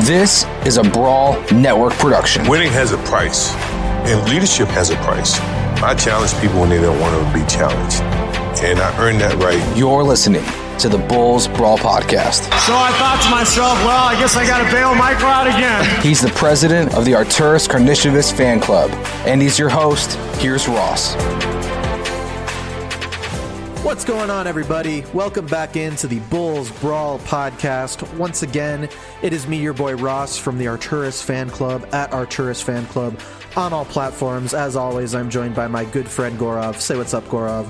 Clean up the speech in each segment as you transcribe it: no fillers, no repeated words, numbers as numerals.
This is a Brawl Network production. Winning has a price, and leadership has a price. I challenge people when they don't want to be challenged, and I earned that right. You're listening to the Bulls Brawl Podcast. So I thought to myself, well, I guess I got to bail Michael out again. He's the president of the Arturas Carnitivus fan club, and he's your host. Here's Ross. What's going on, everybody? Welcome back into the Bulls Brawl Podcast. Once again, it is me, your boy Ross, from the Arturas fan club at Arturas fan club on all platforms. As always, I'm joined by my good friend Gaurav. Say what's up, Gaurav.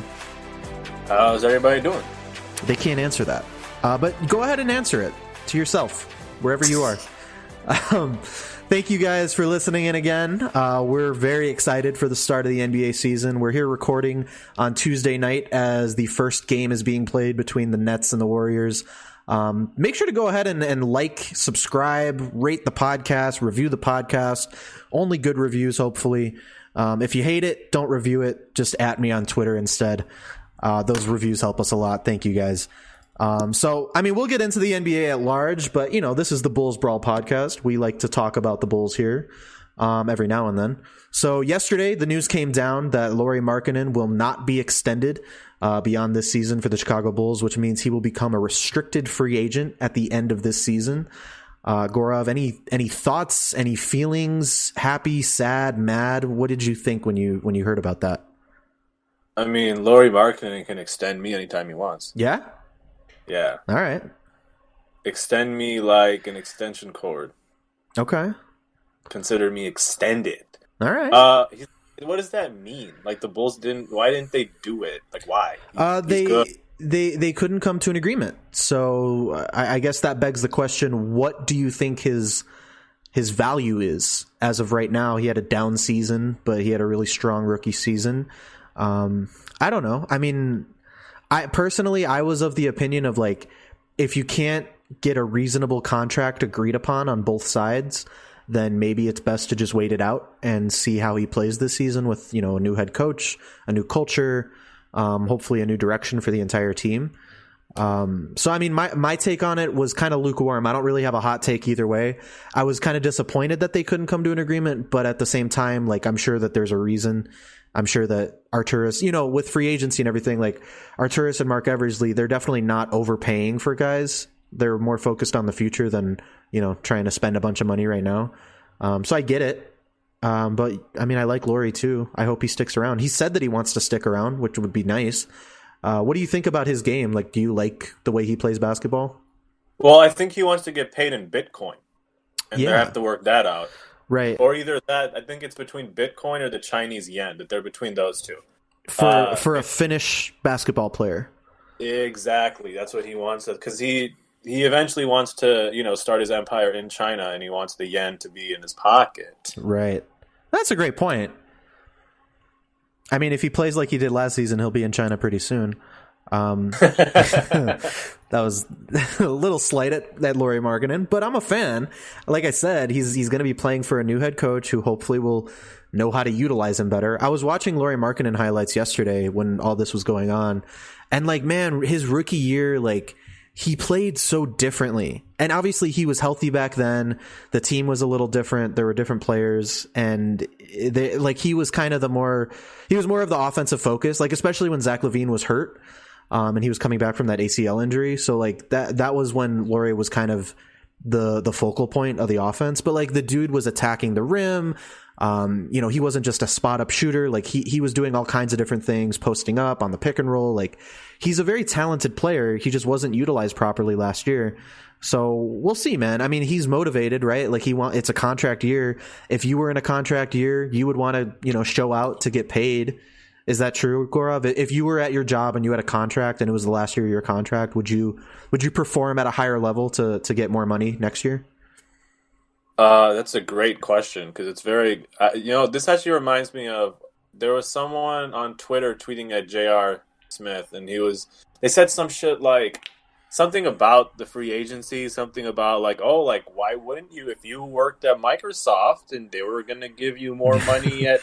How's everybody doing? They can't answer that, but go ahead and answer it to yourself, wherever you are. Thank you guys for listening in again. We're very excited for the start of the NBA season. We're here recording on Tuesday night as the first game is being played between the Nets and the Warriors. Make sure to go ahead and like, subscribe, rate the podcast, review the podcast. Only good reviews, hopefully. If you hate it, don't review it. Just at me on Twitter instead. Those reviews help us a lot. Thank you guys. We'll get into the NBA at large, but, this is the Bulls Brawl Podcast. We like to talk about the Bulls here every now and then. So yesterday, the news came down that Lauri Markkanen will not be extended beyond this season for the Chicago Bulls, which means he will become a restricted free agent at the end of this season. Gaurav, any thoughts, any feelings, happy, sad, mad? What did you think when you heard about that? I mean, Lauri Markkanen can extend me anytime he wants. Yeah? Yeah. All right. Extend me like an extension cord. Okay. Consider me extended. All right. What does that mean? Like, the Bulls why didn't they do it? Like, why? They couldn't come to an agreement. So I guess that begs the question, what do you think his value is as of right now? He had a down season, but he had a really strong rookie season. I don't know. I mean, I was of the opinion of, like, if you can't get a reasonable contract agreed upon on both sides, then maybe it's best to just wait it out and see how he plays this season with, a new head coach, a new culture, hopefully a new direction for the entire team. My take on it was kind of lukewarm. I don't really have a hot take either way. I was kind of disappointed that they couldn't come to an agreement, but at the same time, like, I'm sure that there's a reason. I'm sure that Arturas, with free agency and everything, like Arturas and Mark Eversley, they're definitely not overpaying for guys. They're more focused on the future than, trying to spend a bunch of money right now. So I get it. But I mean, I like Lauri too. I hope he sticks around. He said that he wants to stick around, which would be nice. What do you think about his game? Like, do you like the way he plays basketball? Well, I think he wants to get paid in Bitcoin, and they have to work that out. Right. Or either that, I think it's between Bitcoin or the Chinese yen, that they're between those two. For a Finnish basketball player. Exactly. That's what he wants. Because he eventually wants to, start his empire in China, and he wants the yen to be in his pocket. Right. That's a great point. I mean, if he plays like he did last season, he'll be in China pretty soon. That was a little slight at Lauri Markkanen, but I'm a fan. Like I said, he's going to be playing for a new head coach who hopefully will know how to utilize him better. I was watching Lauri Markkanen highlights yesterday when all this was going on, and like, man, his rookie year, like, he played so differently. And obviously he was healthy back then. The team was a little different. There were different players, and he was kind of more of the offensive focus, like especially when Zach Levine was hurt. And he was coming back from that ACL injury. So like that was when Lauri was kind of the focal point of the offense. But like, the dude was attacking the rim. He wasn't just a spot up shooter. Like he was doing all kinds of different things, posting up on the pick and roll. Like, he's a very talented player. He just wasn't utilized properly last year. So we'll see, man. I mean, he's motivated, right? Like, it's a contract year. If you were in a contract year, you would want to, show out to get paid. Is that true, Gaurav? If you were at your job and you had a contract and it was the last year of your contract, would you perform at a higher level to get more money next year? That's a great question, because it's very, this actually reminds me of, there was someone on Twitter tweeting at J.R. Smith, and they said some shit like, something about the free agency, something about like, why wouldn't you, if you worked at Microsoft and they were going to give you more money at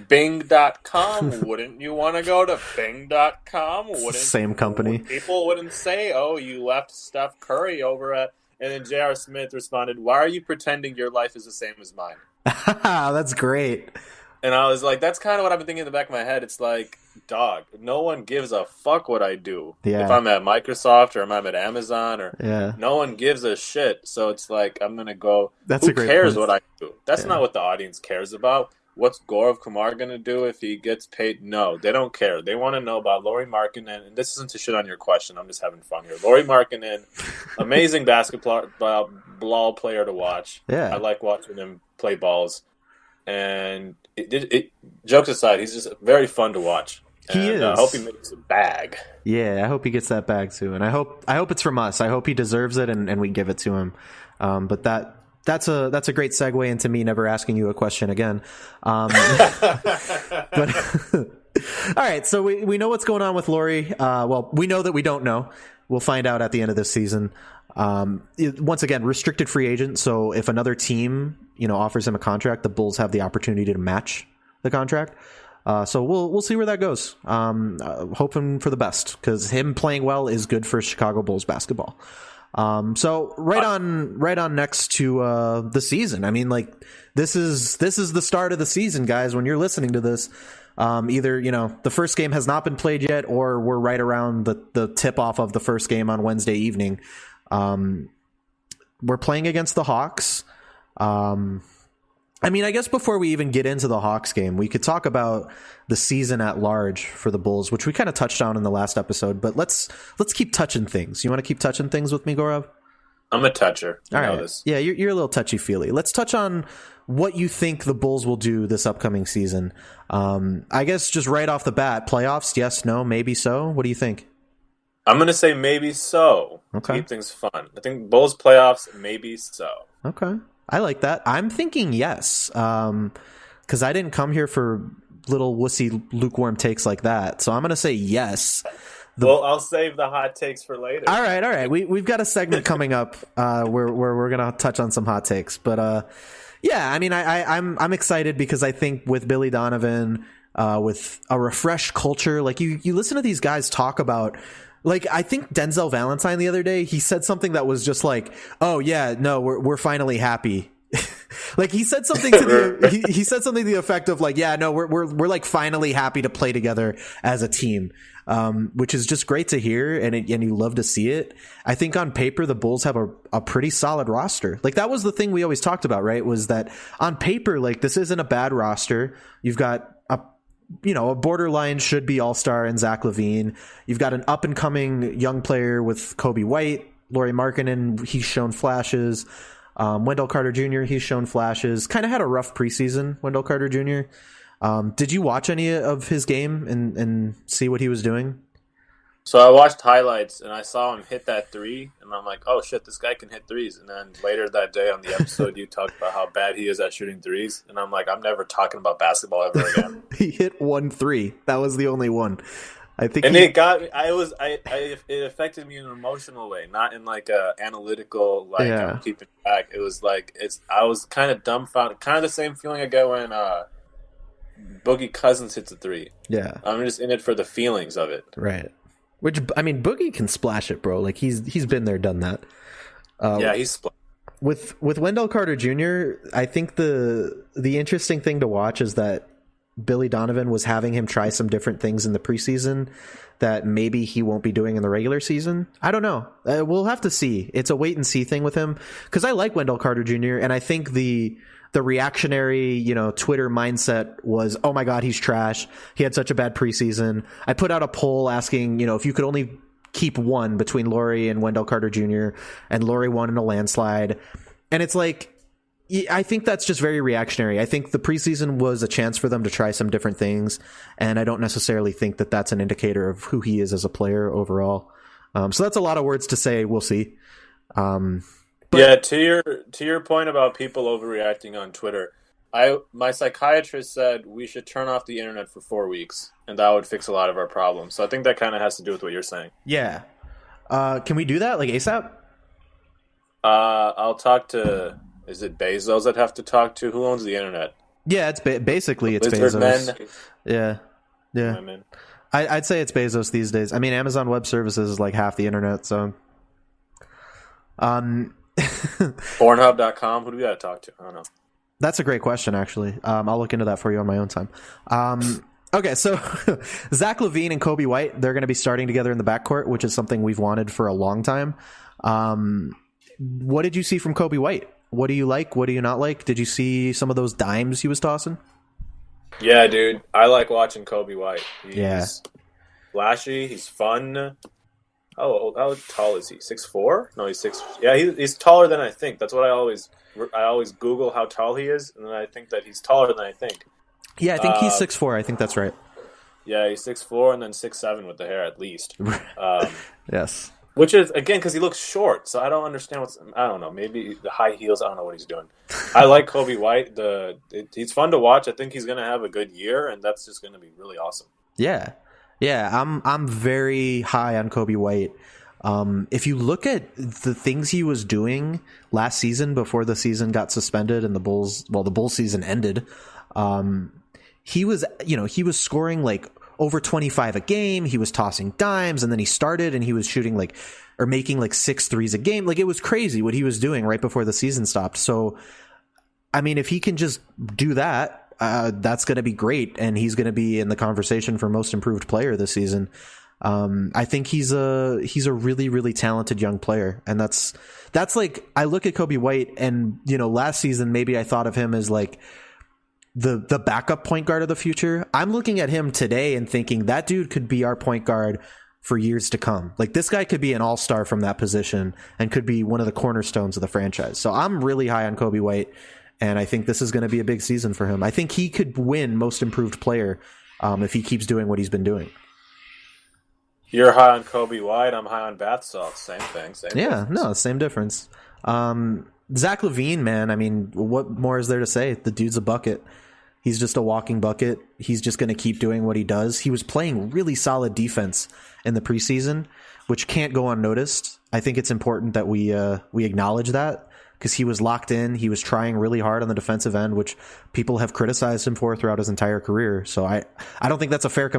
Bing.com, wouldn't you want to go to Bing.com? Same company. People wouldn't say, oh, you left Steph Curry over at And then J.R. Smith responded, "Why are you pretending your life is the same as mine?" That's great. And I was like, that's kind of what I've been thinking in the back of my head. It's like, dog, no one gives a fuck what I do. Yeah. If I'm at Microsoft or I'm at Amazon or Yeah. no one gives a shit. So it's like, I'm going to go, That's who a great cares point. what I do? That's not what the audience cares about. What's Gaurav Kumar going to do if he gets paid? No, they don't care. They want to know about Lauri Markkanen. And this isn't to shit on your question. I'm just having fun here. Lauri Markkanen, amazing basketball player to watch. Yeah. I like watching him play balls. And jokes aside, he's just very fun to watch. He is. I hope he makes a bag. Yeah, I hope he gets that bag too, and I hope it's from us. I hope he deserves it, and we give it to him. But that's a great segue into me never asking you a question again. But all right, so we know what's going on with Lauri. Well, we know that we don't know. We'll find out at the end of this season. Once again, restricted free agent. So if another team, offers him a contract, the Bulls have the opportunity to match the contract. So we'll see where that goes. Hoping for the best, because him playing well is good for Chicago Bulls basketball. So right on next to the season. I mean, like this is the start of the season, guys. When you're listening to this, either the first game has not been played yet, or we're right around the tip off of the first game on Wednesday evening. We're playing against the Hawks. I mean, I guess before we even get into the Hawks game, we could talk about the season at large for the Bulls, which we kind of touched on in the last episode. But let's keep touching things. You want to keep touching things with me, Gaurav? I'm a toucher. All right. Yeah, you're a little touchy-feely. Let's touch on what you think the Bulls will do this upcoming season. I guess just right off the bat, playoffs, yes, no, maybe so. What do you think? I'm going to say maybe so. Okay. Keep things fun. I think Bulls playoffs, maybe so. Okay. I like that. I'm thinking yes, because I didn't come here for little wussy lukewarm takes like that. So I'm going to say yes. Well, I'll save the hot takes for later. All right. We've got a segment coming up where we're going to touch on some hot takes. But yeah, I mean, I'm excited because I think with Billy Donovan, with a refreshed culture, like you listen to these guys talk about. Like, I think Denzel Valentine the other day, he said something that was just like, "Oh yeah, no, we're finally happy." Like he said something to he said something to the effect of like, "Yeah, no, we're like finally happy to play together as a team," which is just great to hear, and you love to see it. I think on paper the Bulls have a pretty solid roster. Like that was the thing we always talked about, right? Was that on paper, like this isn't a bad roster. You've got a borderline should be all-star in Zach Levine. You've got an up-and-coming young player with Kobe White, Lauri Markkanen, he's shown flashes. Wendell Carter Jr., he's shown flashes. Kind of had a rough preseason, Wendell Carter Jr. Did you watch any of his game and see what he was doing? So I watched highlights, and I saw him hit that three, and I'm like, oh, shit, this guy can hit threes. And then later that day on the episode, you talked about how bad he is at shooting threes, and I'm like, I'm never talking about basketball ever again. He hit 1 3. That was the only one. I think, and it got me. It affected me in an emotional way, not in like a analytical like I'm keeping track. It was like I was kind of dumbfounded, kind of the same feeling I get when Boogie Cousins hits a three. Yeah, I'm just in it for the feelings of it. Right. Which, I mean, Boogie can splash it, bro. Like he's been there, done that. Yeah, he's with Wendell Carter Jr. I think the interesting thing to watch is that Billy Donovan was having him try some different things in the preseason that maybe he won't be doing in the regular season. I don't know. We'll have to see. It's a wait and see thing with him because I like Wendell Carter Jr. and I think the reactionary, Twitter mindset was, oh my God, he's trash. He had such a bad preseason. I put out a poll asking, if you could only keep one between Lauri and Wendell Carter Jr. and Lauri won in a landslide. And it's like, I think that's just very reactionary. I think the preseason was a chance for them to try some different things. And I don't necessarily think that that's an indicator of who he is as a player overall. So that's a lot of words to say. We'll see. But, yeah, to your point about people overreacting on Twitter, my psychiatrist said we should turn off the internet for 4 weeks, and that would fix a lot of our problems. So I think that kind of has to do with what you're saying. Yeah. Can we do that, like ASAP? I'll talk to. Is it Bezos I'd have to talk to? Who owns the internet? Yeah, it's basically it's Lizard Bezos. Men. Yeah. I'd say it's Bezos these days. I mean, Amazon Web Services is like half the internet, so. Pornhub.com. Who do we got to talk to? I don't know. That's a great question, actually. I'll look into that for you on my own time. Okay, so Zach Levine and Kobe White, they're going to be starting together in the backcourt, which is something we've wanted for a long time. What did you see from Kobe White? What do you like? What do you not like? Did you see some of those dimes he was tossing? Yeah, dude. I like watching Kobe White. He's Yeah. flashy. He's fun. How tall is he? 6'4"? No, he's 6. Yeah, he's taller than I think. That's what I always Google how tall he is, and then I think that he's taller than I think. Yeah, I think he's 6'4". I think that's right. Yeah, he's 6'4" and then 6'7" with the hair at least. Yes. Which is, again, because he looks short, so I don't understand I don't know, maybe the high heels, I don't know what he's doing. I like Kobe White. He's fun to watch. I think he's going to have a good year, and that's just going to be really awesome. Yeah. I'm very high on Kobe White. If you look at the things he was doing last season before the season got suspended and the Bulls season ended, he was scoring like over 25 a game. He was tossing dimes, and then he started and he was shooting making like 6 threes a game. Like, it was crazy what he was doing right before the season stopped. So, I mean, if he can just do that, that's going to be great. And he's going to be in the conversation for most improved player this season. I think he's a really, really talented young player. And that's like, I look at Kobe White and, last season, maybe I thought of him as like the backup point guard of the future. I'm looking at him today and thinking that dude could be our point guard for years to come. Like, this guy could be an all-star from that position and could be one of the cornerstones of the franchise. So I'm really high on Kobe White, and I think this is going to be a big season for him. I think he could win most improved player if he keeps doing what he's been doing. You're high on Kobe White. I'm high on bath salts. Same thing. Same difference. Zach Levine, man, I mean, what more is there to say? The dude's a bucket. He's just a walking bucket. He's just going to keep doing what he does. He was playing really solid defense in the preseason, which can't go unnoticed. I think it's important that we acknowledge that, because he was locked in. He was trying really hard on the defensive end, which people have criticized him for throughout his entire career. So I don't think that's a fair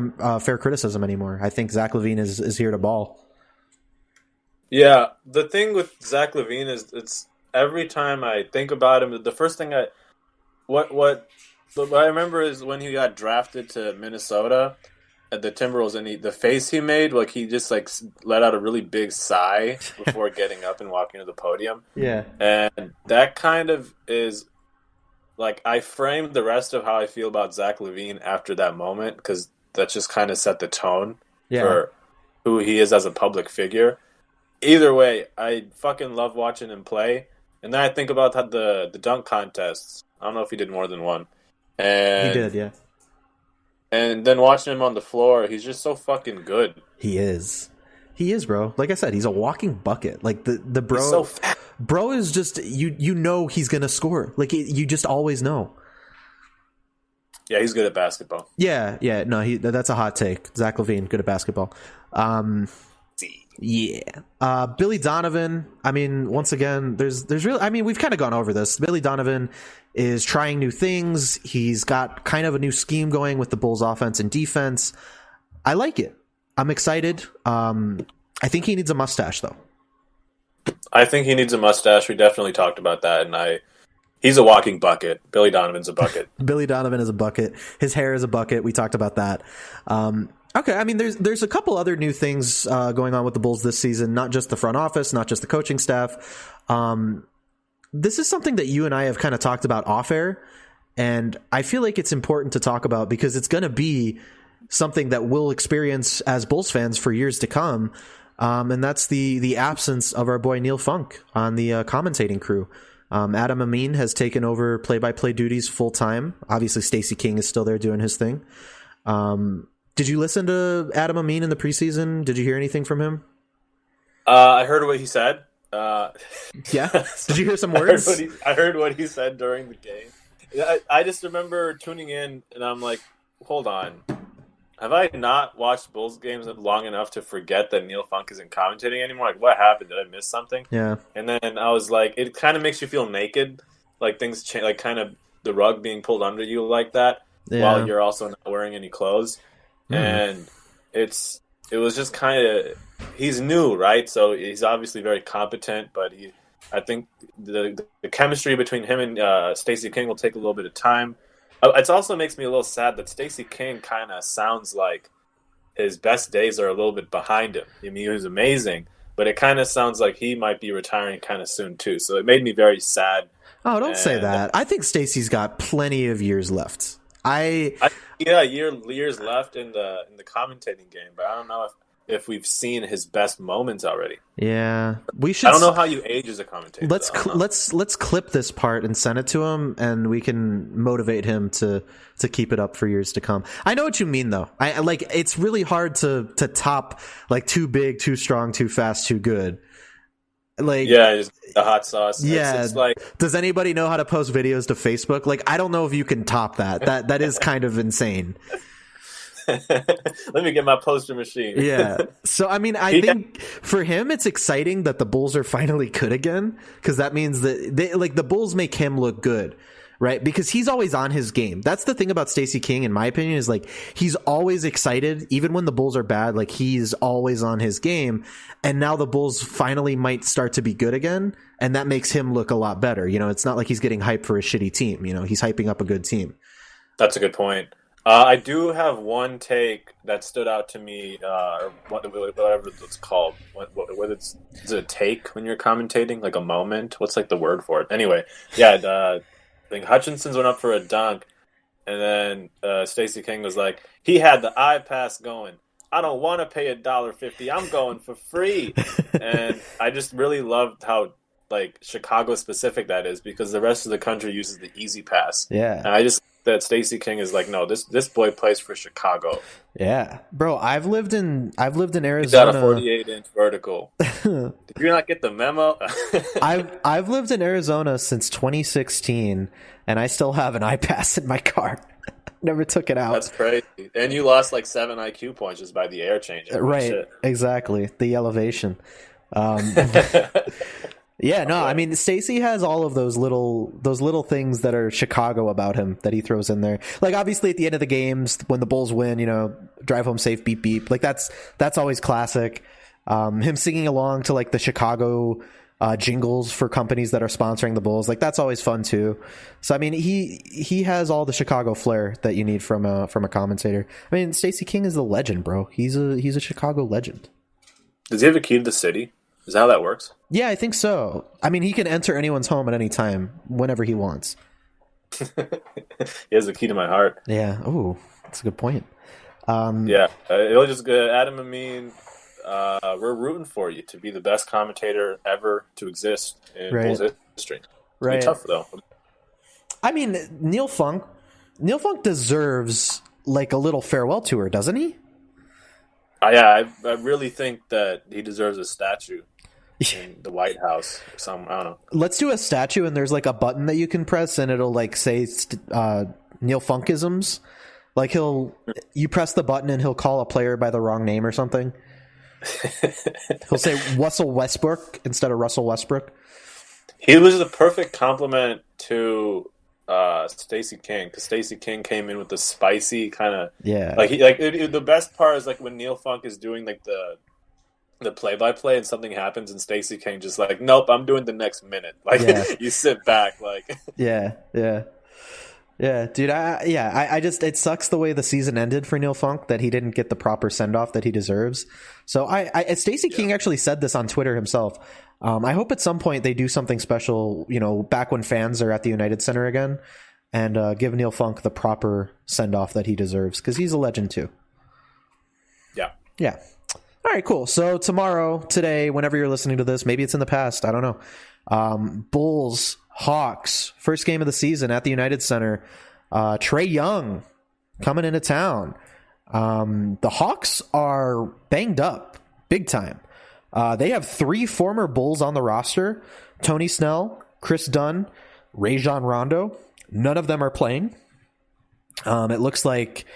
criticism anymore. I think Zach Levine is here to ball. Yeah, the thing with Zach Levine is, it's every time I think about him, the first thing what I remember is when he got drafted to Minnesota at the Timberwolves, and the face he made, like, he just like let out a really big sigh before getting up and walking to the podium. Yeah, and that kind of is like, I framed the rest of how I feel about Zach Levine after that moment, because that just kind of set the tone for who he is as a public figure. Either way, I fucking love watching him play. And then I think about the dunk contests. I don't know if he did more than one. And he did, yeah. And then watching him on the floor, he's just so fucking good. He is, bro. Like I said, he's a walking bucket. Like the bro, he's so fat. Bro is just, you know he's gonna score. Like, you just always know. Yeah, he's good at basketball. Yeah. No, that's a hot take. Zach Levine, good at basketball. Yeah. Billy Donovan, I mean, once again, there's really, I mean, we've kind of gone over this. Billy Donovan is trying new things. He's got kind of a new scheme going with the Bulls offense and defense. I like it. I'm excited. I think he needs a mustache, though. I think he needs a mustache. We definitely talked about that, and he's a walking bucket. Billy Donovan's a bucket. Billy Donovan is a bucket. His hair is a bucket. We talked about that. Okay, I mean, there's a couple other new things going on with the Bulls this season, not just the front office, not just the coaching staff. This is something that you and I have kind of talked about off air, and I feel like it's important to talk about because it's going to be something that we'll experience as Bulls fans for years to come, and that's the absence of our boy Neil Funk on the commentating crew. Adam Amin has taken over play-by-play duties full-time. Obviously, Stacey King is still there doing his thing. Did you listen to Adam Amin in the preseason? Did you hear anything from him? I heard what he said. Yeah? Did you hear some words? I heard what he said during the game. I just remember tuning in, and I'm like, hold on. Have I not watched Bulls games long enough to forget that Neil Funk isn't commentating anymore? Like, what happened? Did I miss something? Yeah. And then I was like, it kind of makes you feel naked. Like, things change, like kind of the rug being pulled under you like that, while you're also not wearing any clothes. And it was just kind of, he's new, right? So he's obviously very competent, but I think the chemistry between him and Stacey King will take a little bit of time. It also makes me a little sad that Stacey King kind of sounds like his best days are a little bit behind him. I mean, he was amazing, but it kind of sounds like he might be retiring kind of soon too. So it made me very sad. Oh, don't say that. I think Stacey's got plenty of years left. Years left in the commentating game, but I don't know if we've seen his best moments already. Yeah, we should. I don't know how you age as a commentator. Let's clip this part and send it to him, and we can motivate him to keep it up for years to come. I know what you mean, though. I like it's really hard to top like too big, too strong, too fast, too good. Like just the hot sauce. Yeah, it's like, does anybody know how to post videos to Facebook? Like, I don't know if you can top that. That is kind of insane. Let me get my poster machine. Yeah. So, I mean, I think for him, it's exciting that the Bulls are finally good again, because that means that the Bulls make him look good, right? Because he's always on his game. That's the thing about Stacey King, in my opinion, is like he's always excited, even when the Bulls are bad. Like he's always on his game, and now the Bulls finally might start to be good again, and that makes him look a lot better. You know, it's not like he's getting hyped for a shitty team. You know, he's hyping up a good team. That's a good point. I do have one take that stood out to me, or whatever it's called. Whether is it a take when you're commentating, like a moment? What's like the word for it? Anyway, I think Hutchinson's went up for a dunk, and then Stacey King was like, he had the eye pass going. I don't want to pay $1.50. I'm going for free. And I just really loved how like Chicago specific that is, because the rest of the country uses the easy pass. Yeah. And I just that Stacey King is like, no, this boy plays for Chicago. Yeah, bro. I've lived in Arizona. He's got a 48-inch vertical. Did you not get the memo? I've lived in Arizona since 2016, and I still have an iPass in my car. Never took it out. That's crazy. And you lost like 7 IQ points just by the air change. Right. Shit. Exactly. The elevation. Yeah, no, I mean, Stacey has all of those little things that are Chicago about him that he throws in there. Like, obviously, at the end of the games, when the Bulls win, you know, drive home safe, beep, beep. Like, that's always classic. Him singing along to, like, the Chicago jingles for companies that are sponsoring the Bulls. Like, that's always fun, too. So, I mean, he has all the Chicago flair that you need from a commentator. I mean, Stacey King is a legend, bro. He's a Chicago legend. Does he have a key to the city? Is that how that works? Yeah, I think so. I mean, he can enter anyone's home at any time, whenever he wants. He has the key to my heart. Yeah. Ooh, that's a good point. It'll just Adam Amin. We're rooting for you to be the best commentator ever to exist in Bulls history. Right. It's tough though. I mean, Neil Funk deserves like a little farewell tour, doesn't he? I really think that he deserves a statue in the White House or something. I don't know. Let's do a statue, and there's like a button that you can press, and it'll like say Neil Funkisms. Like you press the button, and he'll call a player by the wrong name or something. He'll say Russell Westbrook instead of Russell Westbrook. He was the perfect compliment to Stacey King, because Stacey King came in with the spicy kind of the best part is like when Neil Funk is doing like the play-by-play and something happens and Stacey King just like, nope, I'm doing the next minute. Like you sit back like yeah dude. I just, it sucks the way the season ended for Neil Funk, that he didn't get the proper send-off that he deserves. So Stacey King actually said this on Twitter himself. I hope at some point they do something special, you know, back when fans are at the United Center again, and give Neil Funk the proper send-off that he deserves, because he's a legend too. Yeah. All right, cool. So today, whenever you're listening to this, maybe it's in the past, I don't know. Bulls, Hawks, first game of the season at the United Center. Trae Young coming into town. The Hawks are banged up big time. They have 3 former Bulls on the roster: Tony Snell, Chris Dunn, Rajon Rondo. None of them are playing. It looks like,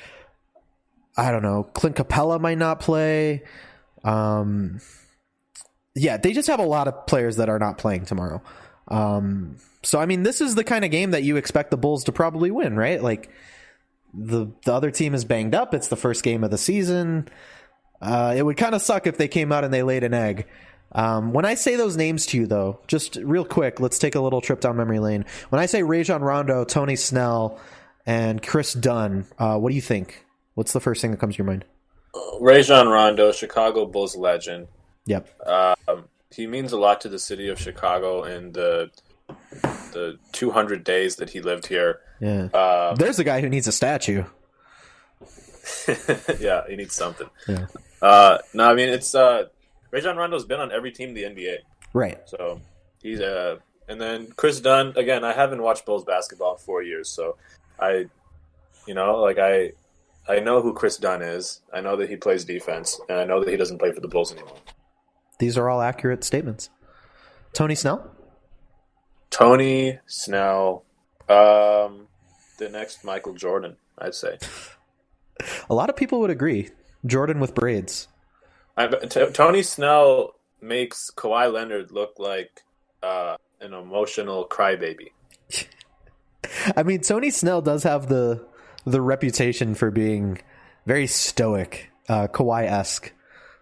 I don't know, Clint Capella might not play. They just have a lot of players that are not playing tomorrow. So, I mean, this is the kind of game that you expect the Bulls to probably win, right? Like, the other team is banged up. It's the first game of the season. It would kind of suck if they came out and they laid an egg. When I say those names to you, though, just real quick, let's take a little trip down memory lane. When I say Rajon Rondo, Tony Snell, and Chris Dunn, what do you think? What's the first thing that comes to your mind? Rajon Rondo, Chicago Bulls legend. Yep. He means a lot to the city of Chicago and the 200 days that he lived here. Yeah. There's a guy who needs a statue. Yeah, he needs something. Yeah. No, I mean, it's Rajon Rondo's been on every team in the NBA. Right. So he's and then Chris Dunn, again, I haven't watched Bulls basketball in 4 years, so I know who Chris Dunn is. I know that he plays defense, and I know that he doesn't play for the Bulls anymore. These are all accurate statements. Tony Snell? Tony Snell, the next Michael Jordan, I'd say. A lot of people would agree. Jordan with braids. Tony Snell makes Kawhi Leonard look like an emotional crybaby. I mean, Tony Snell does have the reputation for being very stoic, Kawhi-esque.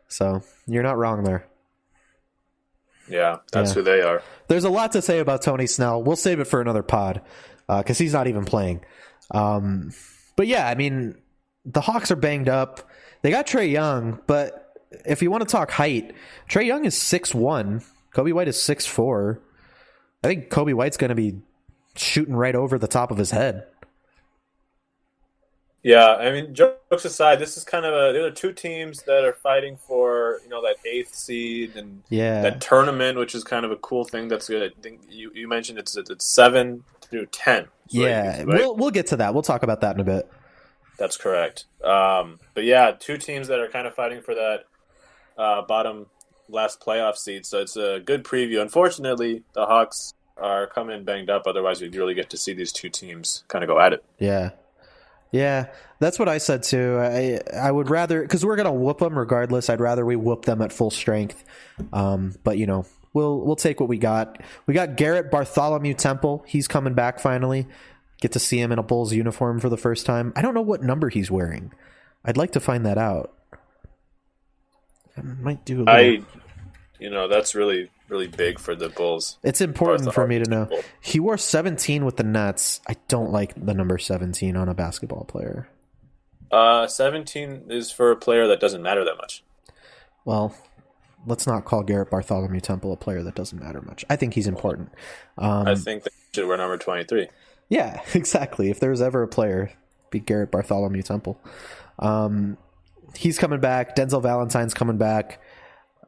So you're not wrong there. Yeah, that's who they are. There's a lot to say about Tony Snell. We'll save it for another pod because he's not even playing. But yeah, I mean, the Hawks are banged up. They got Trae Young, but if you want to talk height, Trae Young is 6'1". Kobe White is 6'4". I think Kobe White's going to be shooting right over the top of his head. Yeah, I mean, jokes aside, this is kind of there are two teams that are fighting for that 8th seed and that tournament, which is kind of a cool thing. That's good. I think you mentioned it's 7 through 10. Yeah, right? We'll get to that. We'll talk about that in a bit. That's correct. But yeah, two teams that are kind of fighting for that bottom last playoff seed. So it's a good preview. Unfortunately, the Hawks are coming in banged up. Otherwise, we'd really get to see these two teams kind of go at it. Yeah, that's what I said too. I would rather, because we're gonna whoop them regardless. I'd rather we whoop them at full strength. But we'll take what we got. We got Garrett Bartholomew Temple. He's coming back finally. Get to see him in a Bulls uniform for the first time. I don't know what number he's wearing. I'd like to find that out. I might do a little... that's really, really big for the Bulls. It's important for me to know. He wore 17 with the Nets. I don't like the number 17 on a basketball player. 17 is for a player that doesn't matter that much. Well, let's not call Garrett Bartholomew Temple a player that doesn't matter much. I think he's important. I think they should wear number 23. Yeah, exactly. If there's ever a player, be Garrett Bartholomew Temple. He's coming back. Denzel Valentine's coming back.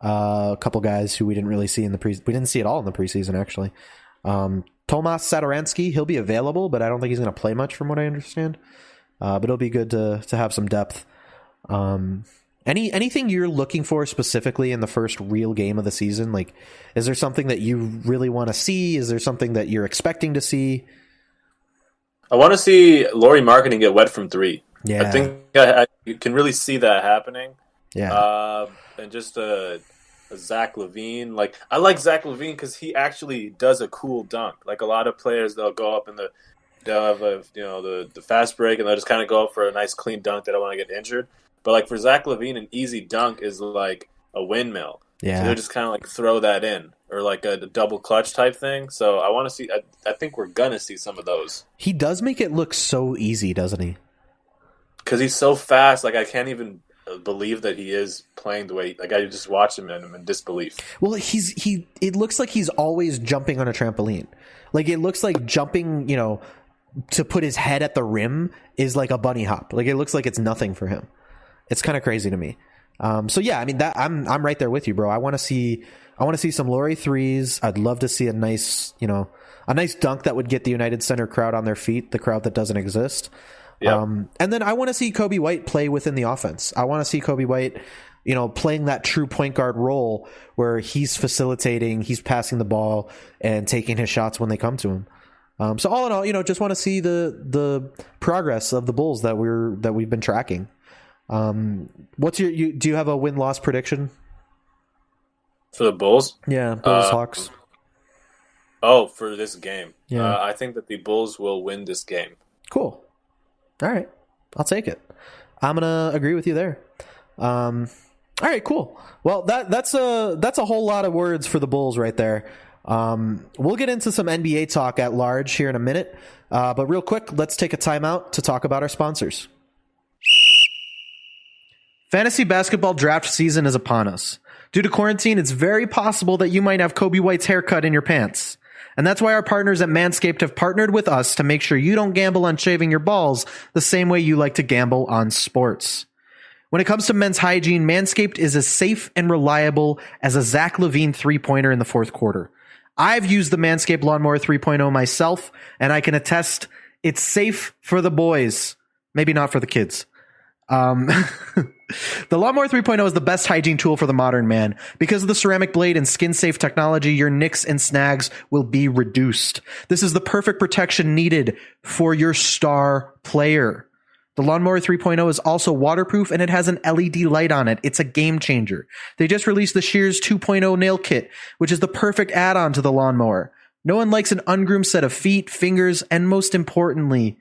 A couple guys who we didn't really see we didn't see at all in the preseason, actually. Tomas Satoransky, he'll be available, but I don't think he's going to play much from what I understand. But it'll be good to have some depth. Anything you're looking for specifically in the first real game of the season? Like, is there something that you really want to see? Is there something that you're expecting to see? I want to see Lauri Markkanen get wet from 3. Yeah. I think you can really see that happening. Yeah. And just Zach Levine. Like, I like Zach Levine because he actually does a cool dunk. Like, a lot of players, they'll go up they'll have the fast break and they'll just kind of go up for a nice clean dunk. They don't want to get injured. But like for Zach Levine, an easy dunk is like a windmill. Yeah. So they'll just kind of like throw that in, or like a double clutch type thing. So I want to see. I think we're gonna see some of those. He does make it look so easy, doesn't he? Because he's so fast. Like, I can't even believe that he is playing the way. Like, I just watch him and I'm in disbelief. Well, it looks like he's always jumping on a trampoline. Like, it looks like jumping, to put his head at the rim is like a bunny hop. Like, it looks like it's nothing for him. It's kind of crazy to me. So yeah, I mean, that I'm right there with you, bro. I want to see some Lauri threes. I'd love to see a nice dunk that would get the United Center crowd on their feet, the crowd that doesn't exist. Yep. And then I want to see Kobe White play within the offense. I want to see Kobe White, playing that true point guard role where he's facilitating, he's passing the ball and taking his shots when they come to him. So all in all, just want to see the progress of the Bulls that we've been tracking. What's do you have a win-loss prediction for the Bulls? Yeah, Bulls Hawks. Oh, for this game. Yeah. I think that the Bulls will win this game. Cool. All right, I'll take it. I'm gonna agree with you there. All right, cool. Well, that's a whole lot of words for the Bulls right there. We'll get into some NBA talk at large here in a minute. But real quick, let's take a timeout to talk about our sponsors. Fantasy basketball draft season is upon us. Due to quarantine, it's very possible that you might have Kobe White's haircut in your pants. And that's why our partners at Manscaped have partnered with us to make sure you don't gamble on shaving your balls the same way you like to gamble on sports. When it comes to men's hygiene, Manscaped is as safe and reliable as a Zach Levine three-pointer in the fourth quarter. I've used the Manscaped Lawnmower 3.0 myself, and I can attest it's safe for the boys. Maybe not for the kids. The Lawnmower 3.0 is the best hygiene tool for the modern man. Because of the ceramic blade and skin-safe technology, your nicks and snags will be reduced. This is the perfect protection needed for your star player. The Lawnmower 3.0 is also waterproof, and it has an LED light on it. It's a game changer. They just released the Shears 2.0 nail kit, which is the perfect add-on to the lawnmower. No one likes an ungroomed set of feet, fingers, and most importantly,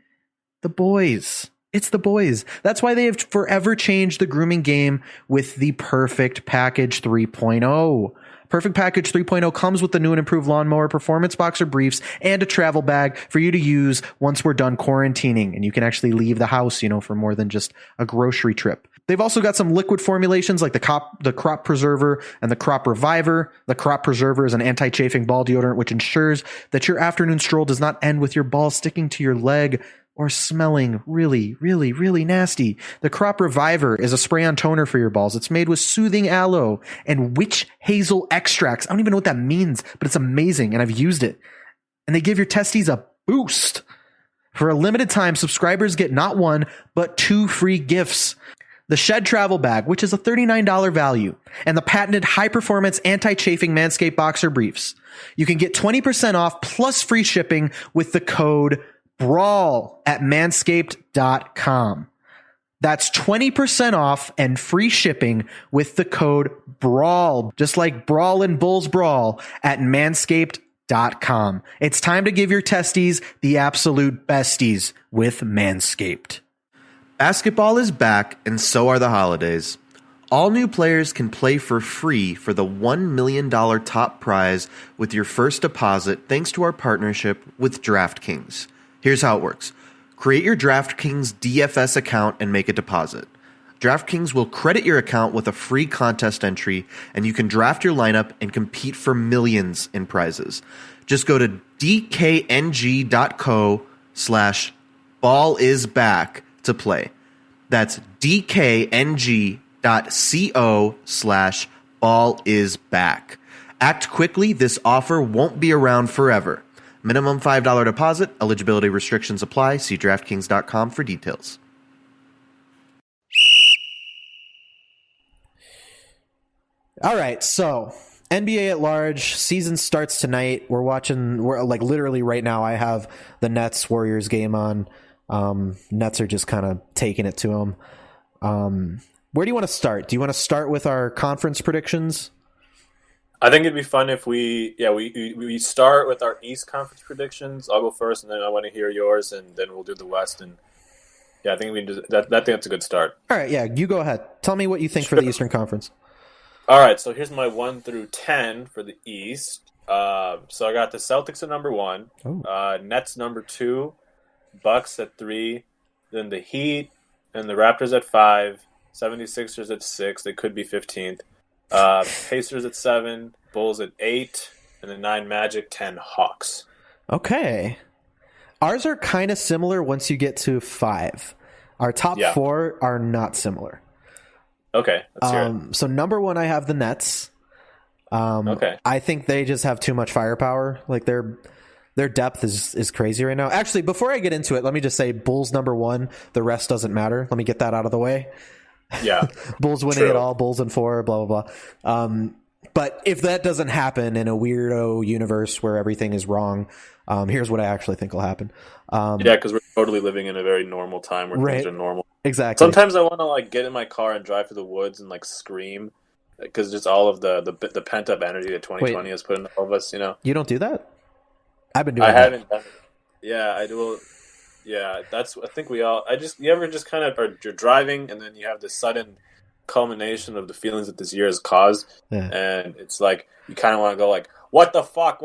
the boys. It's the boys. That's why they have forever changed the grooming game with the Perfect Package 3.0. Perfect Package 3.0 comes with the new and improved lawnmower, performance boxer briefs, and a travel bag for you to use once we're done quarantining. And you can actually leave the house, for more than just a grocery trip. They've also got some liquid formulations like the Crop Preserver and the Crop Reviver. The Crop Preserver is an anti-chafing ball deodorant, which ensures that your afternoon stroll does not end with your ball sticking to your leg or smelling really, really, really nasty. The Crop Reviver is a spray-on toner for your balls. It's made with soothing aloe and witch hazel extracts. I don't even know what that means, but it's amazing, and I've used it. And they give your testes a boost. For a limited time, subscribers get not one, but 2 free gifts. The Shed Travel Bag, which is a $39 value, and the patented high-performance anti-chafing Manscaped Boxer Briefs. You can get 20% off plus free shipping with the code BRAWL at manscaped.com. That's 20% off and free shipping with the code BRAWL, just like Brawl and Bulls Brawl, at manscaped.com. It's time to give your testes the absolute besties with Manscaped. Basketball is back, and so are the holidays. All new players can play for free for the $1 million top prize with your first deposit thanks to our partnership with DraftKings. Here's how it works. Create your DraftKings DFS account and make a deposit. DraftKings will credit your account with a free contest entry, and you can draft your lineup and compete for millions in prizes. Just go to dkng.co/ballisback to play. That's dkng.co/ballisback. Act quickly. This offer won't be around forever. Minimum $5 deposit. Eligibility restrictions apply. See DraftKings.com for details. All right, so NBA at large, season starts tonight. We're like literally right now, I have the Nets-Warriors game on. Nets are just kind of taking it to them. Where do you want to start? Do you want to start with our conference predictions? I think it'd be fun if we start with our East Conference predictions. I'll go first, and then I want to hear yours, and then we'll do the West. And yeah, I think we do that. I think that's a good start. All right, yeah, you go ahead. Tell me what you think for the Eastern Conference. All right, so here's my 1 through 10 for the East. So I got the Celtics at number 1, Nets number 2, Bucks at 3, then the Heat and the Raptors at 5, 76ers at 6. They could be 15th. Pacers at 7, Bulls at 8, and then 9 Magic, 10 Hawks. Okay. Ours are kind of similar once you get to 5. Our top 4 are not similar. Okay, let's hear it. So number 1, I have the Nets. Okay. I think they just have too much firepower. Like their depth is crazy right now. Actually, before I get into it, let me just say Bulls number 1. The rest doesn't matter. Let me get that out of the way. Yeah. Bulls winning it all, Bulls in 4, blah, blah, blah. But if that doesn't happen in a weirdo universe where everything is wrong, here's what I actually think will happen. Because we're totally living in a very normal time where things are normal. Exactly. Sometimes I want to get in my car and drive through the woods and scream because just all of the pent up energy that 2020 has put in all of us. You don't do that? I've been doing. I haven't done it. Yeah, I do. Yeah, I think we all. You ever just kind of you're driving and then you have this sudden culmination of the feelings that this year has caused. Yeah. And it's like you kind of want to go like, what the fuck?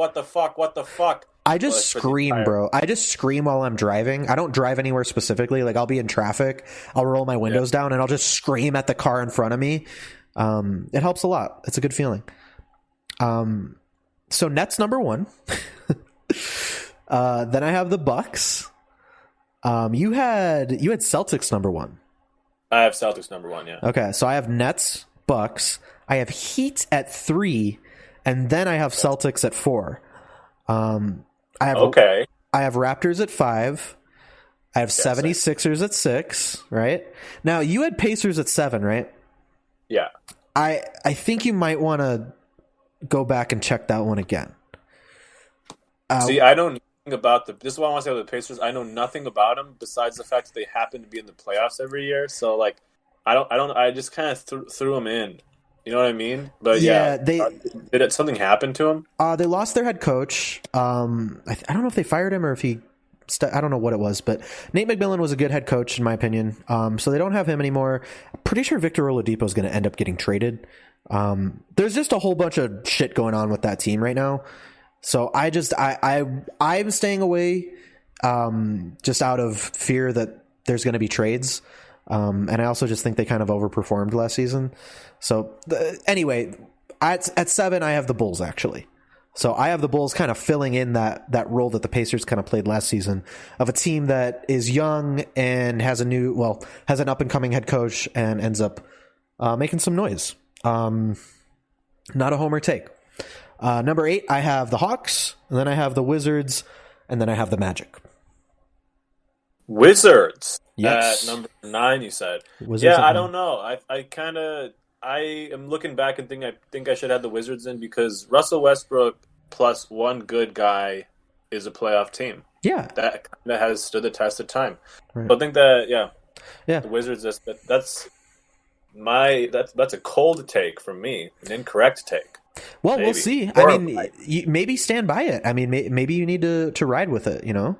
I just scream, bro. I just scream while I'm driving. I don't drive anywhere specifically. Like, I'll be in traffic, I'll roll my windows down, and I'll just scream at the car in front of me. It helps a lot. It's a good feeling. So Nets number 1. Then I have the Bucks. You had Celtics number 1. I have Celtics number 1, yeah. Okay, so I have Nets, Bucks. I have Heat at 3, and then I have Celtics at 4. I have Raptors at 5. I have 76ers at 6, right? Now, you had Pacers at 7, right? Yeah. I think you might want to go back and check that one again. See, I don't know about this is what I want to say about the Pacers. I know nothing about them besides the fact that they happen to be in the playoffs every year. So, like, I just kind of threw them in. You know what I mean? But did something happen to him? They lost their head coach. I don't know if they fired him or if he. I don't know what it was, but Nate McMillan was a good head coach in my opinion. So they don't have him anymore. I'm pretty sure Victor Oladipo is going to end up getting traded. There's just a whole bunch of shit going on with that team right now. So I'm staying away, just out of fear that there's going to be trades. And I also just think they kind of overperformed last season. So anyway, at 7, I have the Bulls actually. So I have the Bulls kind of filling in that role that the Pacers kind of played last season of a team that is young and has an up and coming head coach and ends up making some noise. Not a homer take. Number 8, I have the Hawks, and then I have the Wizards, and then I have the Magic. Wizards. Yes. At number 9, you said. Wizards I don't know. I am looking back and think I should have the Wizards in because Russell Westbrook plus one good guy is a playoff team. Yeah. That kind of has stood the test of time. Right. So I think that, the Wizards, that's a cold take from me, an incorrect take. Well, maybe. We'll see. Or I mean, maybe stand by it. I mean, maybe you need to ride with it, you know?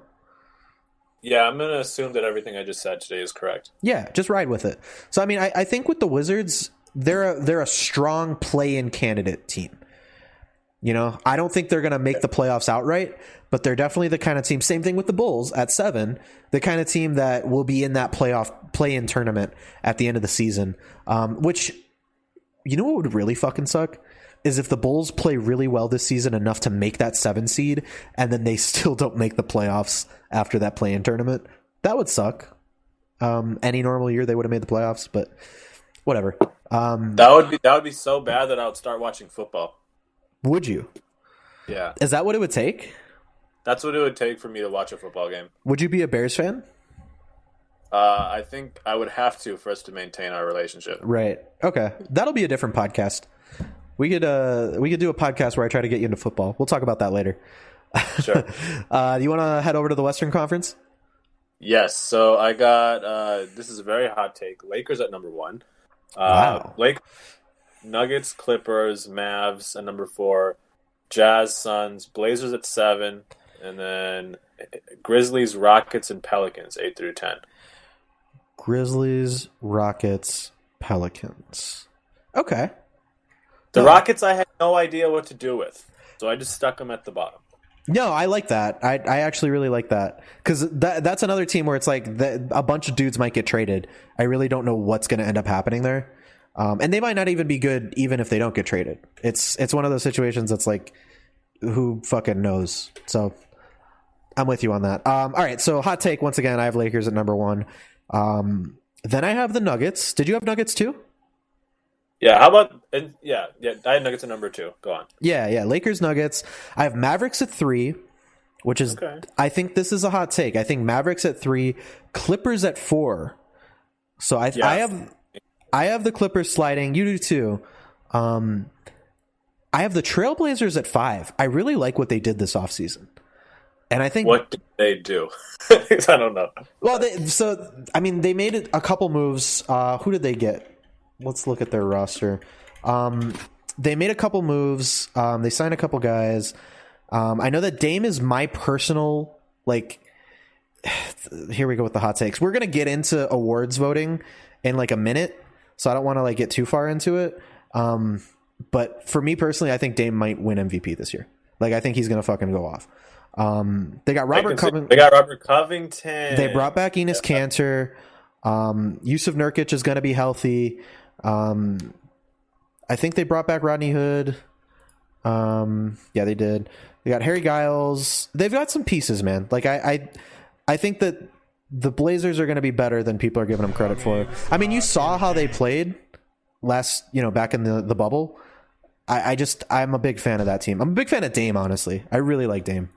Yeah, I'm going to assume that everything I just said today is correct. Yeah, just ride with it. So, I mean, I think with the Wizards, they're a strong play-in candidate team. You know, I don't think they're going to make the playoffs outright, but they're definitely the kind of team, same thing with the Bulls at 7, the kind of team that will be in that play-in tournament at the end of the season, which, you know what would really fucking suck? Is if the Bulls play really well this season enough to make that 7 seed, and then they still don't make the playoffs after that play-in tournament. That would suck. Any normal year they would have made the playoffs, but whatever. That would be so bad that I would start watching football. Would you? Yeah. Is that what it would take? That's what it would take for me to watch a football game. Would you be a Bears fan? I think I would have to for us to maintain our relationship. Right. Okay. That'll be a different podcast. We could do a podcast where I try to get you into football. We'll talk about that later. Sure. You want to head over to the Western Conference? Yes. So I got this is a very hot take. Lakers at number 1. Wow. Nuggets, Clippers, Mavs at number 4. Jazz, Suns, Blazers at 7, and then Grizzlies, Rockets, and Pelicans 8 through 10. Grizzlies, Rockets, Pelicans. Okay. The Rockets I had no idea what to do with, so I just stuck them at the bottom. No, I like that. I actually really like that because that's another team where it's like a bunch of dudes might get traded. I really don't know what's going to end up happening there, and they might not even be good even if they don't get traded. It's one of those situations that's like, who fucking knows? So I'm with you on that. All right, so hot take once again. I have Lakers at number 1. Then I have the Nuggets. Did you have Nuggets too? Yeah, how about I had Nuggets at number 2. Go on. Yeah. Lakers, Nuggets. I have Mavericks at 3, which is okay. I think this is a hot take. I think Mavericks at 3, Clippers at 4. So I have the Clippers sliding. You do too. I have the Trailblazers at 5. I really like what they did this offseason. And I think what did they do? I don't know. Well, they made a couple moves. Who did they get? Let's look at their roster. They made a couple moves. They signed a couple guys. I know that Dame is my personal, like, here we go with the hot takes. We're going to get into awards voting in like a minute. so I don't want to like get too far into it. But for me personally, I think Dame might win MVP this year. Like, I think he's going to fucking go off. They got Robert Covington. They got Robert Covington. They brought back Enes Kanter. Yusuf Nurkic is going to be healthy. I think they brought back Rodney Hood. Yeah, they did. They got Harry Giles. They've got some pieces, man. Like, I think that the Blazers are going to be better than people are giving them credit for. I mean, you saw how they played back in the bubble. I'm a big fan of that team. I'm a big fan of Dame, honestly. I really like Dame.